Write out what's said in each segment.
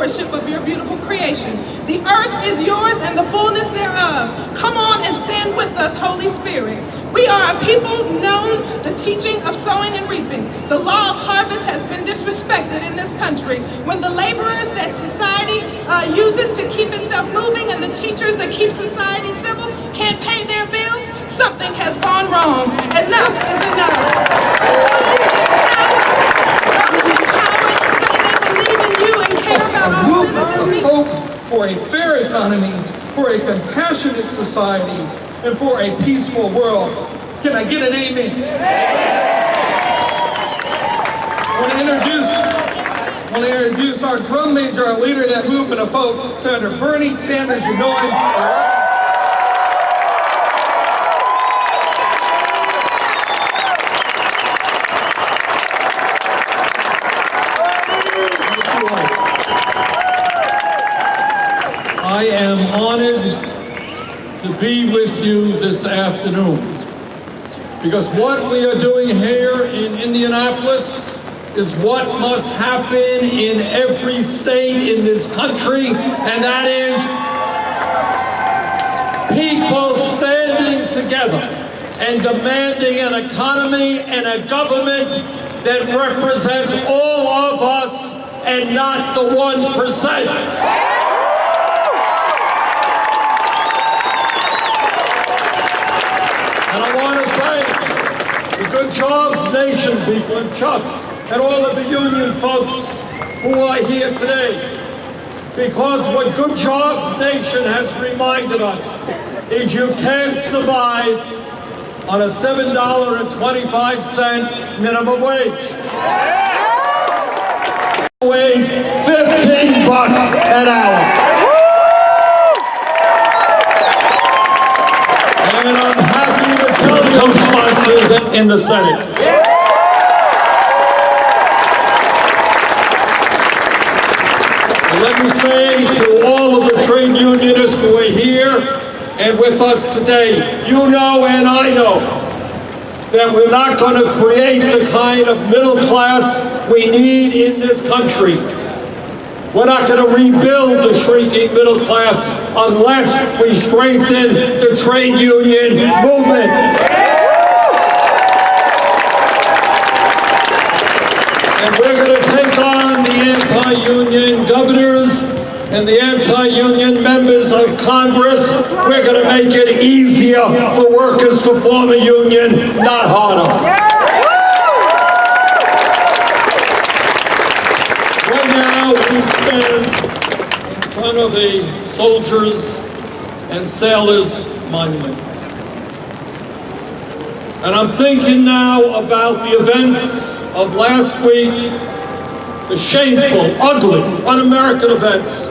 stewardship of your beautiful creation. The earth is yours and the fullness thereof. Come on and stand with us, Holy Spirit. We are a people known the teaching of sowing and reaping. The law of harvest has been disrespected in this country. When the laborers that society uses to keep itself moving and the teachers that keep society civil can't pay their bills, something has gone wrong. Enough is enough. Those in power that say they believe in you and care about our citizens. Hope for a fair economy, for a compassionate society, and for a peaceful world. Can I get an amen? I want to introduce our drum major, our leader of that movement of hope, Senator Bernie Sanders. You know him. I am honored to be with you this afternoon, because what we are doing here in Indianapolis is what must happen in every state in this country, and that is people standing together and demanding an economy and a government that represents all of us and not the 1%. And I want to thank the Good Jobs Nation people and Chuck and all of the union folks who are here today. Because what Good Jobs Nation has reminded us is you can't survive on a $7.25 minimum wage. Wage $15 an hour. And I'm happy to tell you sponsors in the Senate. And let me say to all of the trade unionists who are here and with us today, you know and I know that we're not going to create the kind of middle class we need in this country. We're not going to rebuild the shrinking middle class unless we strengthen the trade union movement. And we're going to take on the anti-union governors and the anti-union members of Congress. We're going to make it easier for workers to form a union, not harder. Right now, we stand in front of a soldiers and sailors monument. And I'm thinking now about the events of last week, the shameful, ugly, un-American events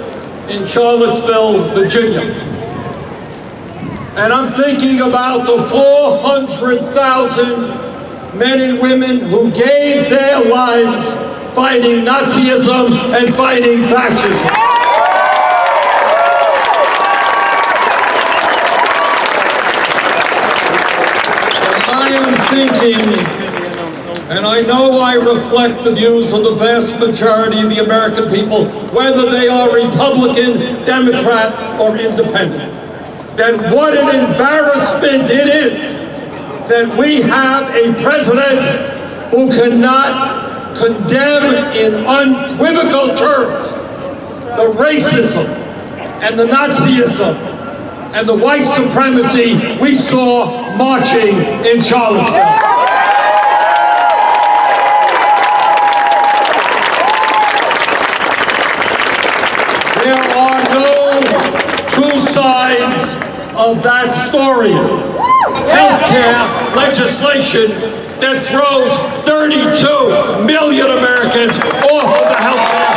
in Charlottesville, Virginia. And I'm thinking about the 400,000 men and women who gave their lives fighting Nazism and fighting fascism. And I am thinking, and I know I reflect the views of the vast majority of the American people, whether they are Republican, Democrat, or Independent, that what an embarrassment it is that we have a president who cannot condemn in unequivocal terms the racism and the Nazism and the white supremacy we saw marching in Charlottesville. There are no two sides of that story. Healthcare legislation that throws 32 million Americans off of the healthcare.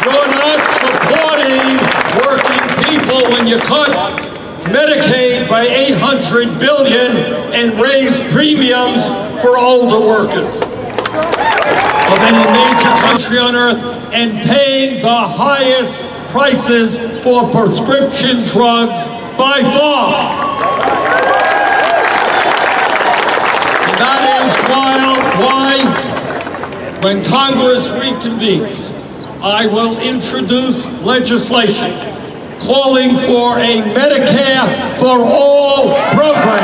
You're not supporting working people when you cut Medicaid by $800 billion and raise premiums for older workers of any major country on earth, and paying the highest prices for prescription drugs by far. And that is while why, when Congress reconvenes, I will introduce legislation calling for a Medicare for All program.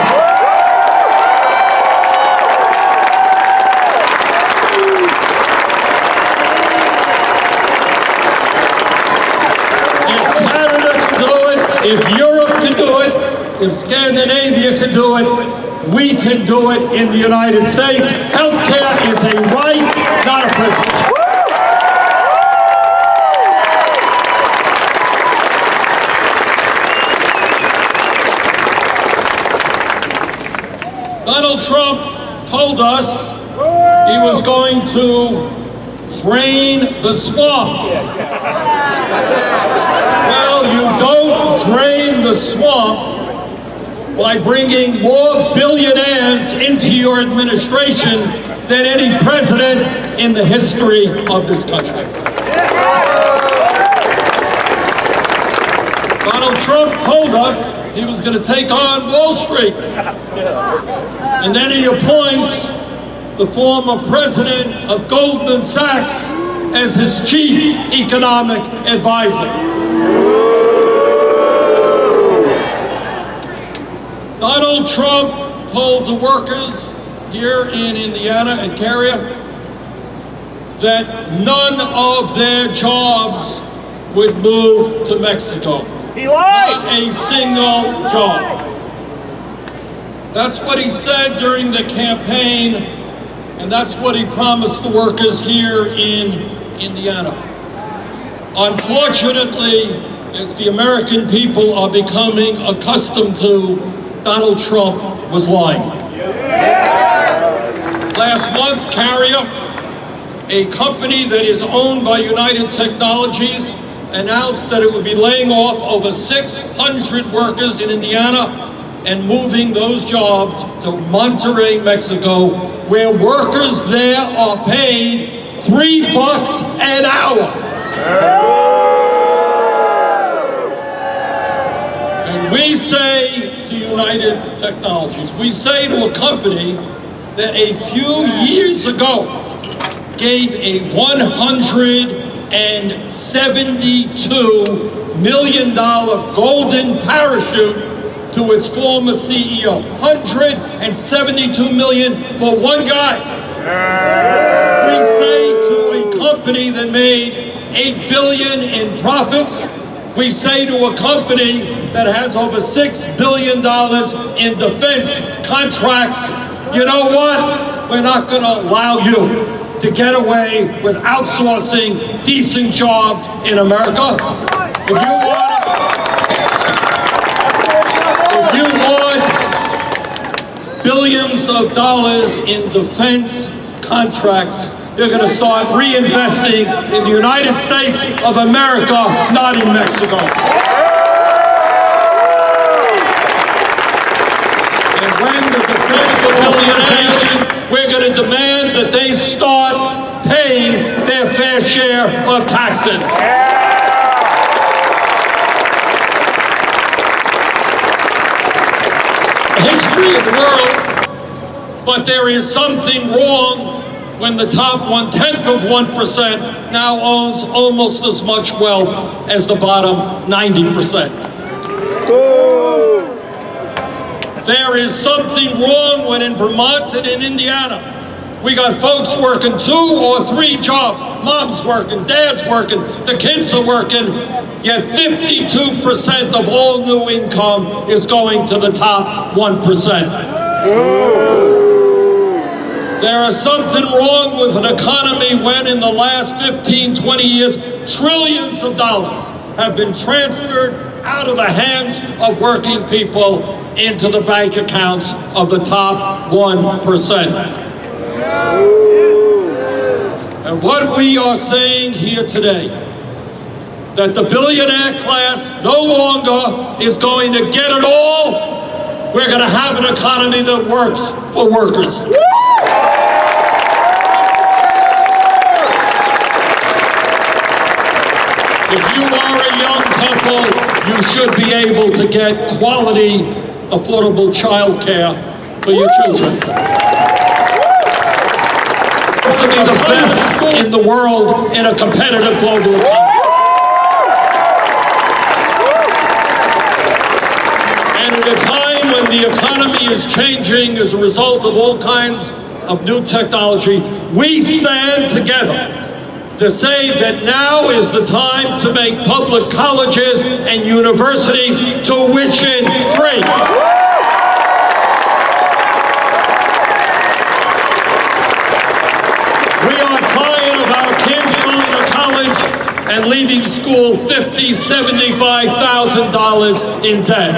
If Europe can do it, if Scandinavia can do it, we can do it in the United States. Healthcare is a right, not a privilege. Donald Trump told us he was going to drain the swamp. Well, you don't drain the swamp by bringing more billionaires into your administration than any president in the history of this country. Donald Trump told us he was going to take on Wall Street. And then he appoints the former president of Goldman Sachs as his chief economic advisor. Donald Trump told the workers here in Indiana and Cary that none of their jobs would move to Mexico. He lied! Not a single job. That's what he said during the campaign, and that's what he promised the workers here in Indiana. Unfortunately, as the American people are becoming accustomed to, Donald Trump was lying. Last month, Carrier, a company that is owned by United Technologies, announced that it would be laying off over 600 workers in Indiana and moving those jobs to Monterrey, Mexico, where workers there are paid $3 an hour. And we say to United Technologies, we say to a company that a few years ago gave a $172 million golden parachute to its former CEO. $172 million for one guy. We say to a company that made $8 billion in profits, we say to a company that has over $6 billion in defense contracts, you know what? We're not going to allow you to get away with outsourcing decent jobs in America. If you want billions of dollars in defense contracts, you're going to start reinvesting in the United States of America, not in Mexico. And when the defense organization, we're going to demand that they start paying their fair share of taxes. The history of the world, but there is something wrong when the top 1/10 of 1% now owns almost as much wealth as the bottom 90%. There is something wrong when in Vermont and in Indiana, we got folks working 2 or 3 jobs. Mom's working, dad's working, the kids are working, yet 52% of all new income is going to the top 1%. There is something wrong with an economy when in the last 15, 20 years, trillions of dollars have been transferred out of the hands of working people into the bank accounts of the top 1%. And what we are saying here today, that the billionaire class no longer is going to get it all. We're going to have an economy that works for workers. If you are a young couple, you should be able to get quality, affordable child care for your children. the best in the world in a competitive global economy. And at a time when the economy is changing as a result of all kinds of new technology, we stand together to say that now is the time to make public colleges and universities tuition free. We are tired of our kids going to college and leaving school $50,000, $75,000 in debt.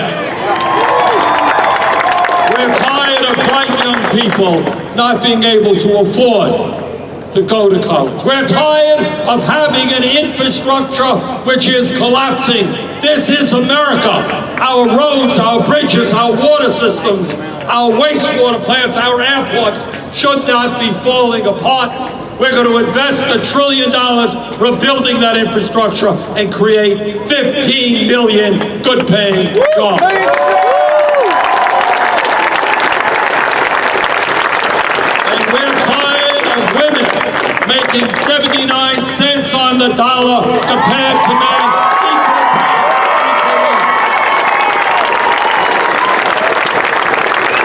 We're tired of bright young people not being able to afford to go to college. We're tired of having an infrastructure which is collapsing. This is America. Our roads, our bridges, our water systems, our wastewater plants, our airports should not be falling apart. We're going to invest $1 trillion rebuilding that infrastructure and create 15 million good-paying jobs. And we're tired of women making 79 cents on the dollar compared to men. Equal pay, equal work.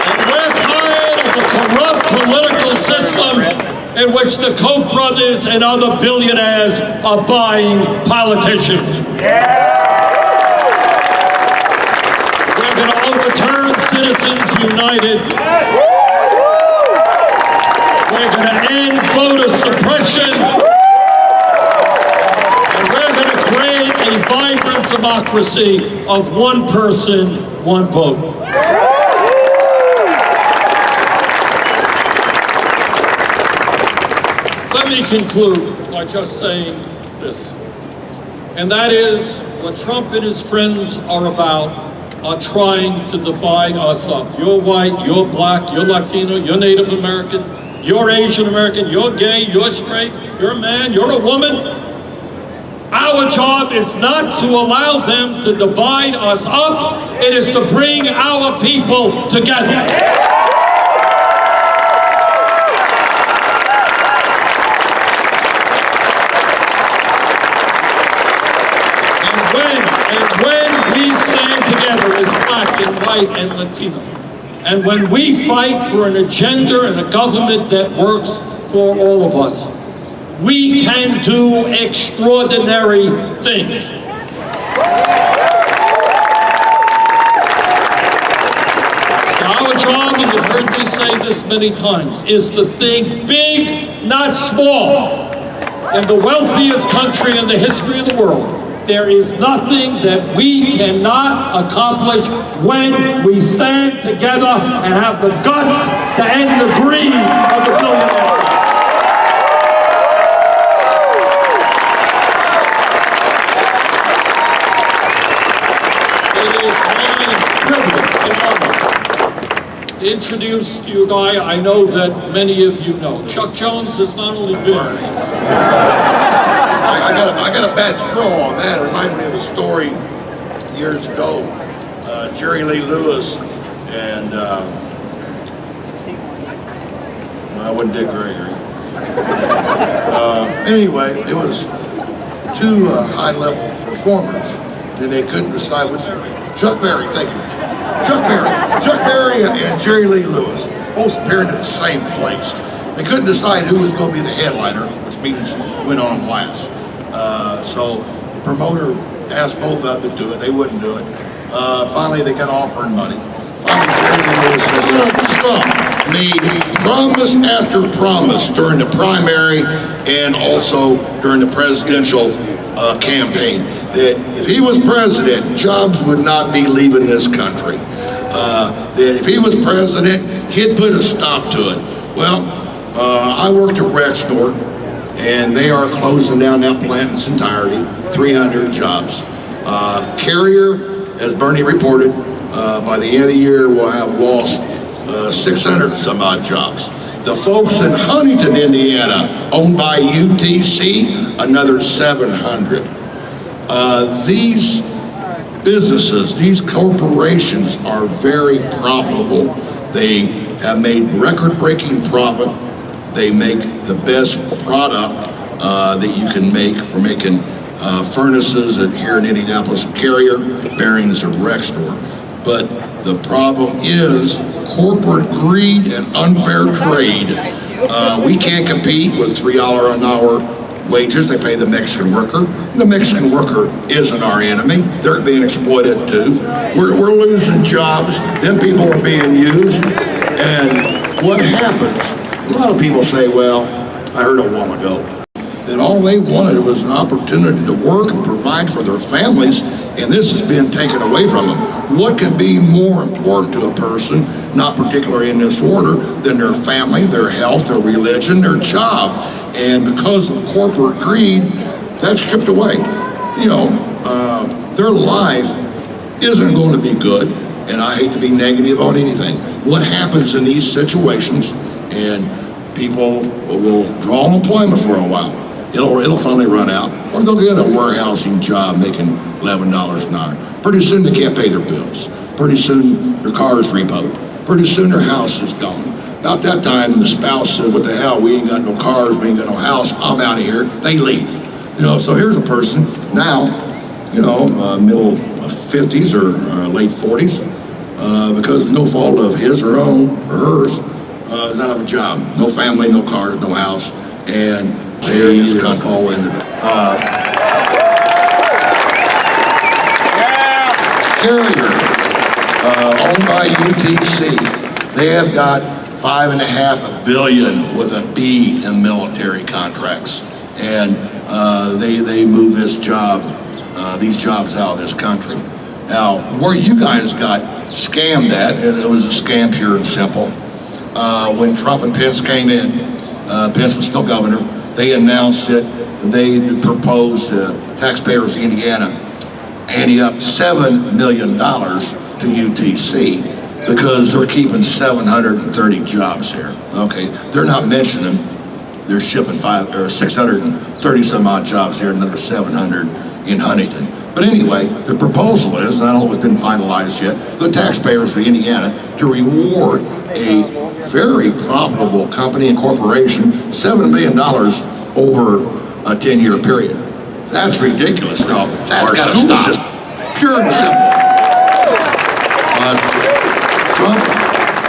And we're tired of the corrupt political system in which the Koch brothers and other billionaires are buying politicians. We're going to overturn Citizens United. We're going to end voter suppression. And we're going to create a vibrant democracy of one person, one vote. Let me conclude by just saying this, and that is what Trump and his friends are about, are trying to divide us up. You're white, you're black, you're Latino, you're Native American, you're Asian American, you're gay, you're straight, you're a man, you're a woman. Our job is not to allow them to divide us up. It is to bring our people together. And when we stand together as black and white and Latino, and when we fight for an agenda and a government that works for all of us, we can do extraordinary things. So our job, and you've heard me say this many times, is to think big, not small. In the wealthiest country in the history of the world, there is nothing that we cannot accomplish when we stand together and have the guts to end the greed of the billionaires. It is my privilege and honor to introduce to you a guy I know that many of you know. Chuck Jones has not only been... I got a bad straw on that. It reminded me of a story years ago. Jerry Lee Lewis and I wasn't Dick Gregory. Anyway, it was two high-level performers, and they couldn't decide which. Chuck Berry, thank you. Chuck Berry and Jerry Lee Lewis both appeared at the same place. They couldn't decide who was going to be the headliner, which means went on last. So the promoter asked both of them to do it. They wouldn't do it. Finally, they got offering money. Finally, Jerry Lee Lewis said, Trump made promise after promise during the primary and also during the presidential campaign that if he was president, jobs would not be leaving this country. That if he was president, he'd put a stop to it. Well, I worked at Rexnord, and they are closing down that plant in its entirety, 300 jobs. Carrier, as Bernie reported, by the end of the year will have lost 600 some odd jobs. The folks in Huntington, Indiana, owned by UTC, another 700. These businesses, these corporations are very profitable. They have made record-breaking profit. They make the best product that you can make for making furnaces here in Indianapolis, Carrier, bearings at Rexnor. But the problem is corporate greed and unfair trade. We can't compete with $3 an hour wages they pay the Mexican worker. The Mexican worker isn't our enemy. They're being exploited too. We're losing jobs. Then people are being used. And what happens? A lot of people say, well, I heard a while ago that all they wanted was an opportunity to work and provide for their families, and this has been taken away from them. What can be more important to a person, not particularly in this order, than their family, their health, their religion, their job? And because of corporate greed, that's stripped away. You know, their life isn't going to be good, and I hate to be negative on anything. What happens in these situations, and people will draw unemployment for a while. It'll finally run out, or they'll get a warehousing job making $11 an hour. Pretty soon they can't pay their bills. Pretty soon their car is repoed. Pretty soon their house is gone. About that time, the spouse said, what the hell, we ain't got no cars, we ain't got no house, I'm out of here. They leave. You know, so here's a person now, you know, middle 50s or late 40s, because no fault of his or own or hers, is out of a job. No family, no cars, no house, and there he is gonna fall into Carrier, owned by UTC. They have got $5.5 billion with a B in military contracts, and they move these jobs out of this country. Now, where you guys got scammed at, and it was a scam pure and simple. When Trump and Pence came in, Pence was still governor. They announced it. They proposed taxpayers in Indiana ante up $7 million to UTC because they're keeping 730 jobs here. Okay, they're not mentioning they're shipping 630 some odd jobs here, another 700 in Huntington. But anyway, the proposal is, and I don't know if it's been finalized yet, the taxpayers of Indiana to reward a very profitable company and corporation $7 million over a 10-year period. That's ridiculous. Now, our school system, pure and simple. Trump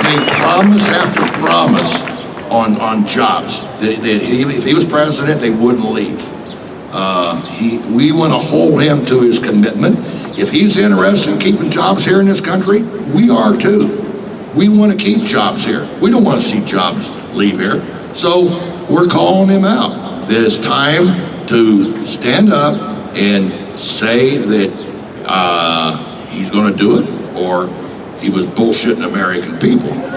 made promise after promise on jobs that if he was president, they wouldn't leave. We want to hold him to his commitment. If he's interested in keeping jobs here in this country, we are too. We want to keep jobs here. We don't want to see jobs leave here. So we're calling him out. That it's time to stand up and say that he's going to do it, or he was bullshitting American people. Now,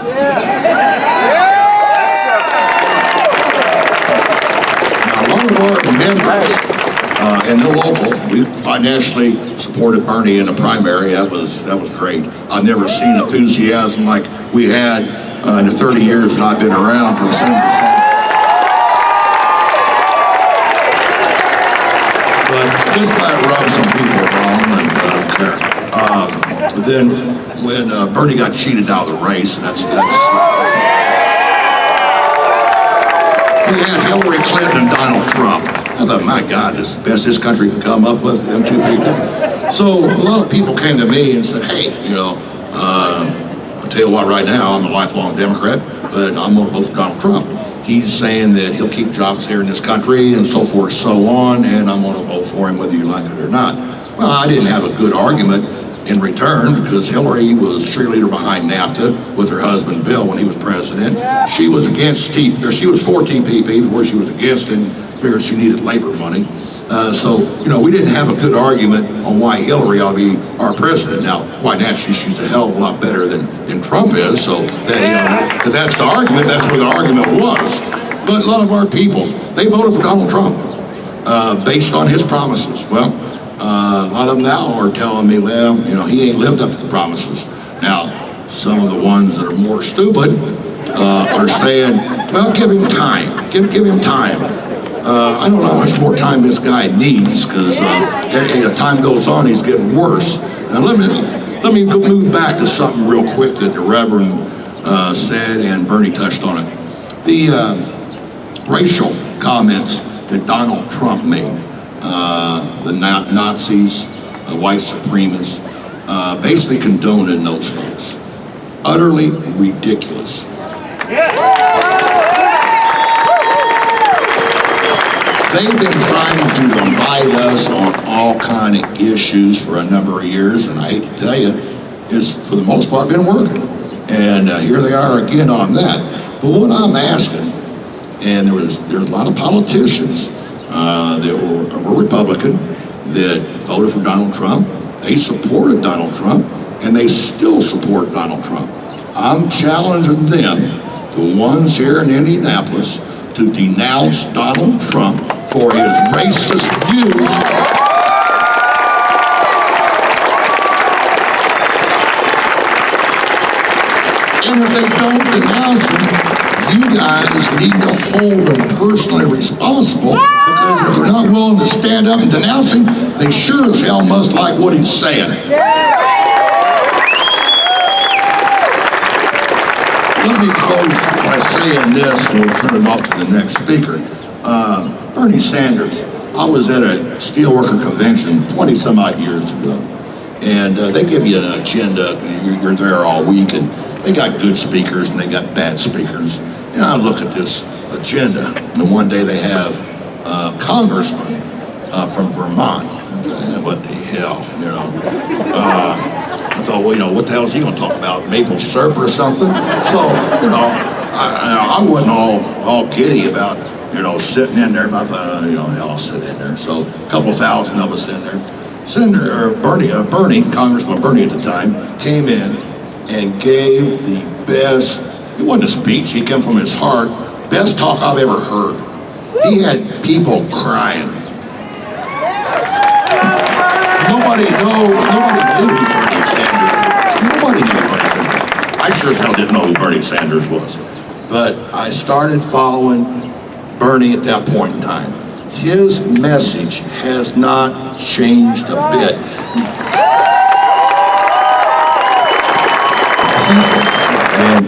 a lot of our members and the local, we financially supported Bernie in the primary. That was great. I've never seen enthusiasm like we had in the 30 years that I've been around for the Senate. But this guy rubs some people wrong, and I don't care. But then when Bernie got cheated out of the race, and that's we had Hillary Clinton and Donald Trump. I thought, my God, this is the best this country can come up with, them two people. So a lot of people came to me and said, hey, you know, I'll tell you what, right now, I'm a lifelong Democrat, but I'm going to vote for Donald Trump. He's saying that he'll keep jobs here in this country and so forth, so on, and I'm going to vote for him whether you like it or not. Well, I didn't have a good argument in return because Hillary was cheerleader behind NAFTA with her husband Bill when he was president. She was against she was for TPP before she was against it, and figured she needed labor money. So, you know, we didn't have a good argument on why Hillary ought to be our president. Now, why naturally she's a hell of a lot better than Trump is, so that, if that's the argument, that's where the argument was. But a lot of our people, they voted for Donald Trump based on his promises. Well, a lot of them now are telling me, well, you know, he ain't lived up to the promises. Now, some of the ones that are more stupid are saying, well, give him time, give him time. I don't know how much more time this guy needs, because as time goes on, he's getting worse. Now let me move back to something real quick that the Reverend said, and Bernie touched on it. racial comments that Donald Trump made. The Nazis, the white supremacists, basically condoning those folks. Utterly ridiculous. They've been trying to divide us on all kind of issues for a number of years, and I hate to tell you, it's for the most part been working. And here they are again on that. But what I'm asking, and there's a lot of politicians that were Republican that voted for Donald Trump. They supported Donald Trump, and they still support Donald Trump. I'm challenging them, the ones here in Indianapolis, to denounce Donald Trump for his racist views. And if they don't denounce him, you guys need to hold them personally responsible, because if they're not willing to stand up and denounce him, they sure as hell must like what he's saying. Let me close by saying this, and we'll turn it off to the next speaker. Bernie Sanders, I was at a steelworker convention 20 some odd years ago, and they give you an agenda. You're there all week, and they got good speakers and they got bad speakers. And I look at this agenda, and one day they have a congressman from Vermont. What the hell, you know? I thought, well, you know, what the hell is he going to talk about? Maple syrup or something? So, you know, I wasn't all giddy about, you know, sitting in there. But I thought, you know, hell, I'll sit in there. So a couple thousand of us in there. Bernie, Congressman Bernie at the time, came in and gave the best, it wasn't a speech, he came from his heart, best talk I've ever heard. He had people crying. Nobody knew who Bernie Sanders was. Nobody knew Bernie Sanders. I sure as hell didn't know who Bernie Sanders was. But I started following Bernie at that point in time. His message has not changed a bit. And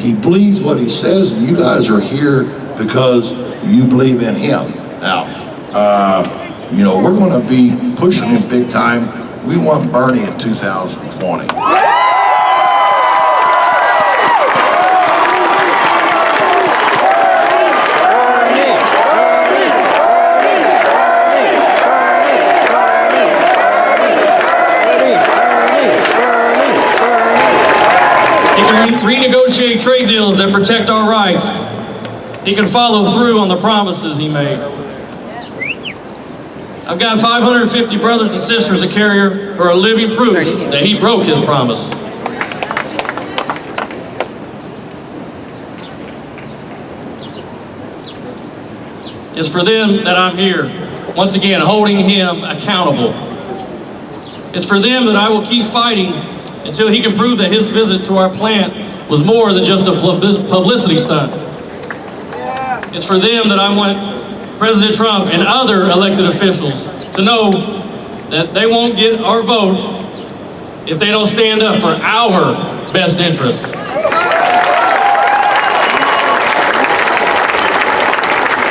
he believes what he says, and you guys are here because you believe in him. Now, you know, we're going to be pushing him big time. We want Bernie in 2020. Renegotiate trade deals that protect our rights. He can follow through on the promises he made. I've got 550 brothers and sisters at Carrier who are living proof that he broke his promise. It's for them that I'm here, once again, holding him accountable. It's for them that I will keep fighting until he can prove that his visit to our plant was more than just a publicity stunt. It's for them that I want President Trump and other elected officials to know that they won't get our vote if they don't stand up for our best interests.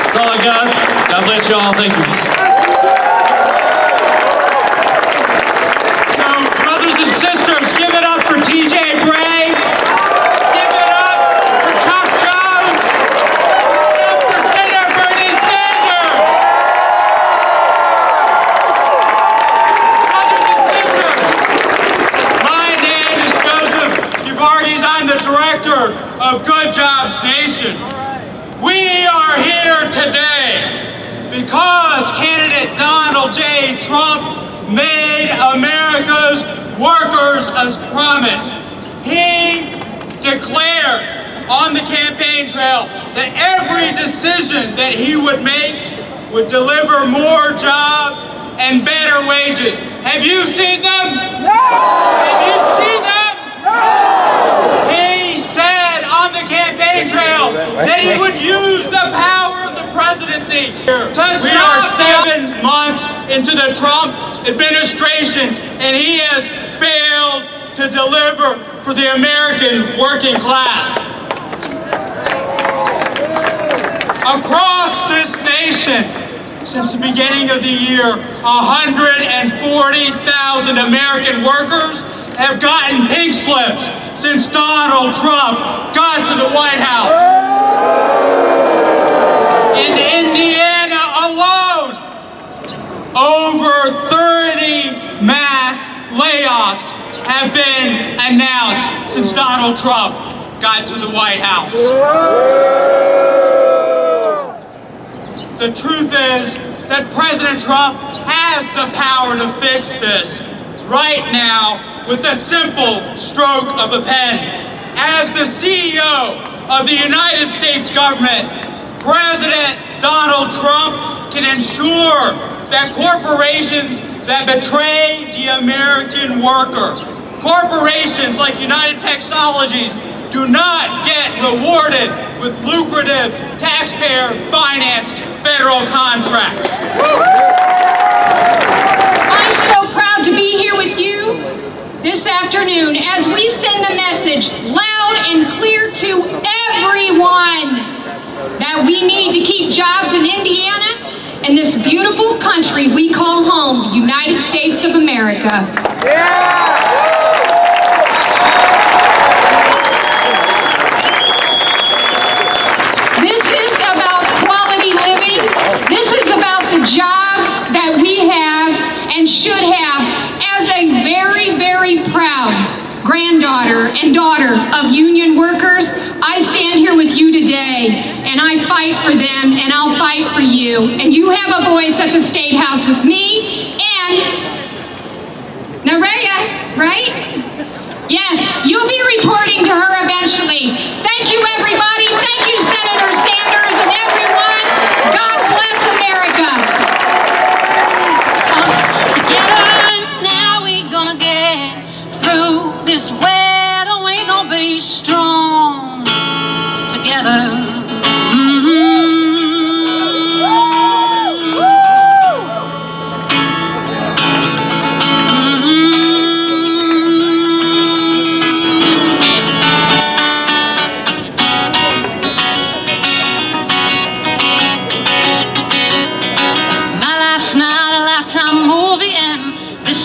That's all I got. God bless y'all. Thank you. So, brothers and sisters, give it up for TJ Bray. Give it up for Chuck Jones. Give it up for Senator Bernie Sanders. Brothers and sisters, my name is Joseph Uvartes. I'm the director of Good Jobs Nation. We are here today because candidate Donald J. Trump made America's workers a promise. He declared on the campaign trail that every decision that he would make would deliver more jobs and better wages. Have you seen them? No! Have you seen them? No! He said on the campaign trail that he would use the power of the presidency to stop 7 months into the Trump administration, and he has failed to deliver for the American working class. Across this nation, since the beginning of the year, 140,000 American workers have gotten pink slips since Donald Trump got to the White House. In Indiana alone, over 30 mass layoffs have been announced since Donald Trump got to the White House. The truth is that President Trump has the power to fix this right now with a simple stroke of a pen. As the CEO of the United States government, President Donald Trump can ensure that corporations that betray the American worker, corporations like United Technologies, do not get rewarded with lucrative taxpayer-financed federal contracts. I'm so proud to be here with you this afternoon as we send a message loud and clear to everyone that we need to keep jobs in Indiana and this beautiful country we call home, the United States of America. This is about quality living. This is about the jobs that we have and should have. As a very, very proud granddaughter and daughter of union workers, I stand here with you today and I fight for them and I'll fight for you. And you have a voice at the State House with me and Nerea, right? Yes, you'll be reporting to her eventually. Thank you, everybody. Thank you, Senator Sanders and everyone. God bless America. Together, now we gonna get through this weather. We gonna be strong together.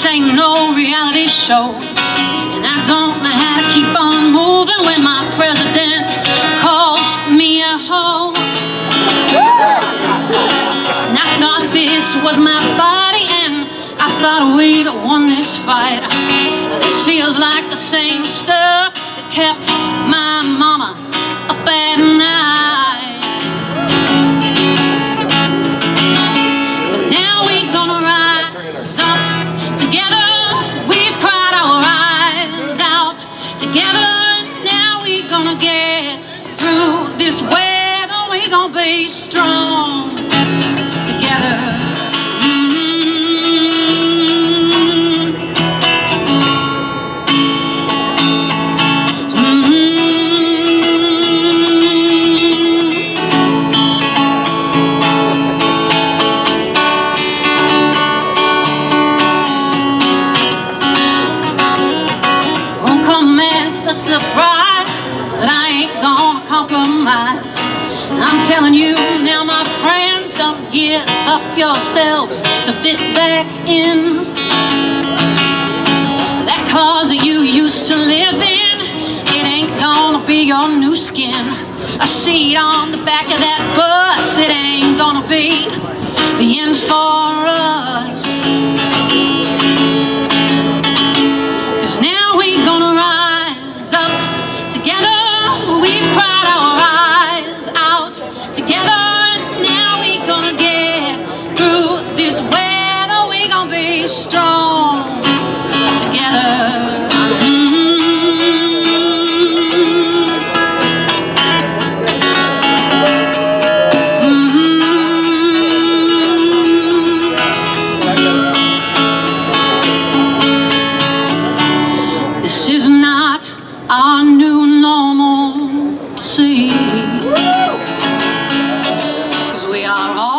Ain't no reality show, and I don't know how to keep on moving when my president calls me a hoe. And I thought this was my body, and I thought we'd won this fight. This feels like the same stuff that kept my mama up at night. But now we gonna rise up together. We've cried our eyes out together. Now we gonna get through this weather. We gonna be strong together. Surprise that I ain't gonna compromise. I'm telling you now, my friends, don't give up yourselves to fit back in. That cause that you used to live in, it ain't gonna be your new skin. A seat on the back of that bus, it ain't gonna be the end for us. 'Cause now we gonna rise up together. We've cried our eyes out together. Now we gonna get through this weather. We gonna be strong together. This is not our new normal, see, 'cause we are all